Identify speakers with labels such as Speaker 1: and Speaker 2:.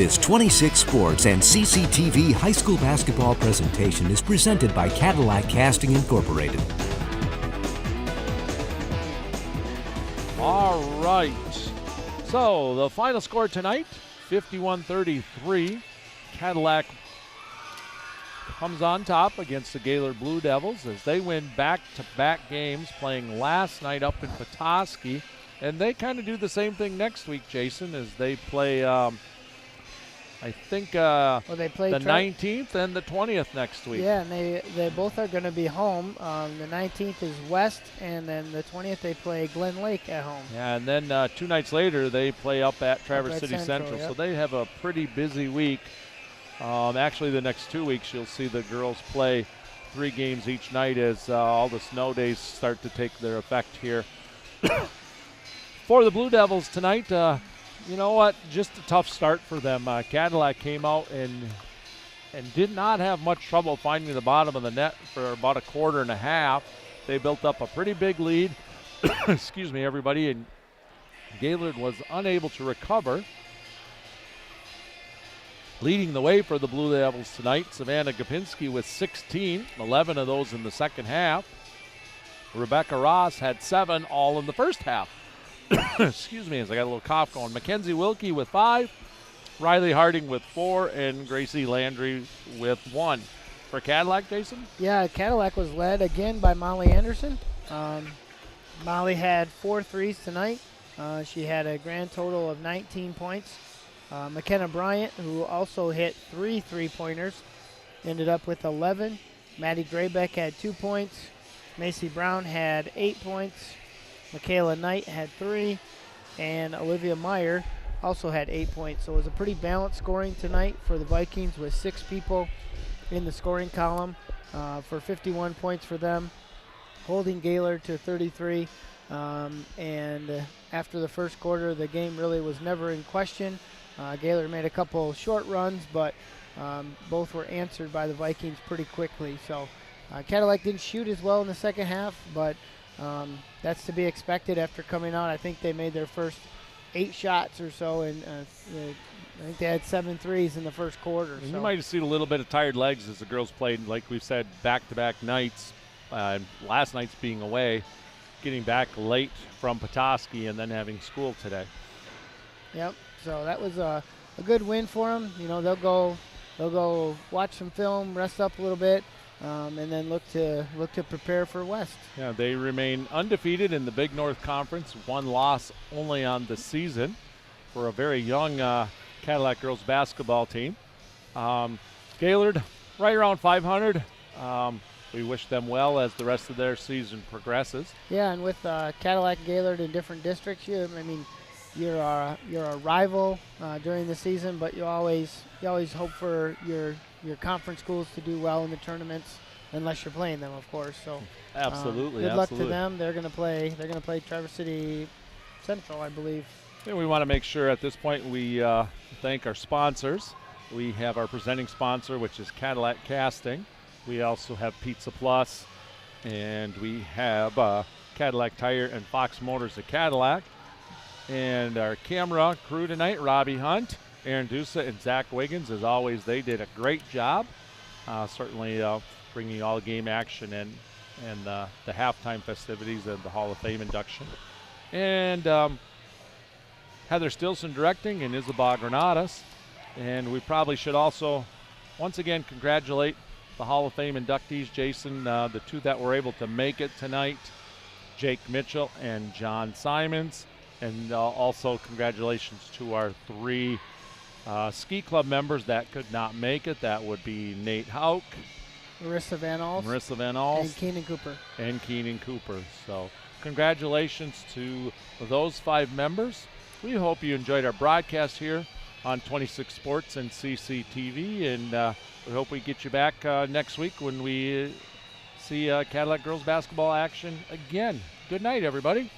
Speaker 1: This 26 Sports and CCTV high school basketball presentation is presented by Cadillac Casting Incorporated.
Speaker 2: All right. So the final score tonight, 51-33. Cadillac comes on top against the Gaylord Blue Devils as they win back-to-back games, playing last night up in Petoskey. And they kind of do the same thing next week, Jason, as they play, I think,
Speaker 3: they play
Speaker 2: the 19th and the 20th next week.
Speaker 3: Yeah, and they both are going to be home. The 19th is West, and then the 20th they play Glen Lake at home.
Speaker 2: Yeah, and then 2 nights later they play up at Traverse City Central.
Speaker 3: Yep.
Speaker 2: So they have a pretty busy week. Actually, the next 2 weeks you'll see the girls play 3 games each night as all the snow days start to take their effect here. For the Blue Devils tonight, you know what? Just a tough start for them. Cadillac came out and did not have much trouble finding the bottom of the net for about a quarter and a half. They built up a pretty big lead. Excuse me, everybody. And Gaylord was unable to recover. Leading the way for the Blue Devils tonight, Savannah Gopinski with 16, 11 of those in the second half. Rebecca Ross had 7, all in the first half. Excuse me, as I got a little cough going. Mackenzie Wilkie with 5, Riley Harding with 4, and Gracie Landry with 1. For Cadillac, Jason?
Speaker 3: Yeah, Cadillac was led again by Molly Anderson. Molly had 4 threes tonight. She had a grand total of 19 points. McKenna Bryant, who also hit 3 three-pointers, ended up with 11. Maddie Graybeck had 2 points. Macy Brown had 8 points. Michaela Knight had 3, and Olivia Meyer also had 8 points. So it was a pretty balanced scoring tonight for the Vikings with 6 people in the scoring column for 51 points for them, holding Gaylord to 33. And after the first quarter, the game really was never in question. Gaylord made a couple short runs, but both were answered by the Vikings pretty quickly. So Cadillac didn't shoot as well in the second half, but that's to be expected after coming out. I think they made their first 8 shots or so, and I think they had 7 threes in the first quarter.
Speaker 2: And you might have seen a little bit of tired legs as the girls played, like we've said, back-to-back nights. Last night's being away, getting back late from Petoskey, and then having school today.
Speaker 3: Yep. So that was a good win for them. You know, they'll go watch some film, rest up a little bit. And then look to prepare for West. Yeah,
Speaker 2: they remain undefeated in the Big North Conference. 1 loss only on the season for a very young Cadillac girls basketball team. Gaylord right around 500. We wish them well as the rest of their season progresses.
Speaker 3: Yeah, and with Cadillac and Gaylord in different districts, you're a rival during the season, but you always hope for your conference schools to do well in the tournaments, unless you're playing them, of course. So
Speaker 2: absolutely,
Speaker 3: good luck to them. They're going to play Traverse City Central, I believe.
Speaker 2: And we want to make sure at this point we thank our sponsors. We have our presenting sponsor, which is Cadillac Casting. We also have Pizza Plus, and we have Cadillac Tire and Fox Motors at Cadillac. And our camera crew tonight, Robbie Hunt, Aaron Dusa, and Zach Wiggins. As always, they did a great job. Certainly bringing all game action and the halftime festivities and the Hall of Fame induction. And Heather Stilson directing and Isabel Granados. And we probably should also, once again, congratulate the Hall of Fame inductees, Jason, the 2 that were able to make it tonight, Jake Mitchell and John Simons. And also congratulations to our 3 ski club members that could not make it. That would be Nate Hauk,
Speaker 3: Marissa Van Alst, and
Speaker 2: Keenan Cooper. So congratulations to those 5 members. We hope you enjoyed our broadcast here on 26 Sports and CCTV, and we hope we get you back next week when we see Cadillac girls basketball action again. Good night, everybody.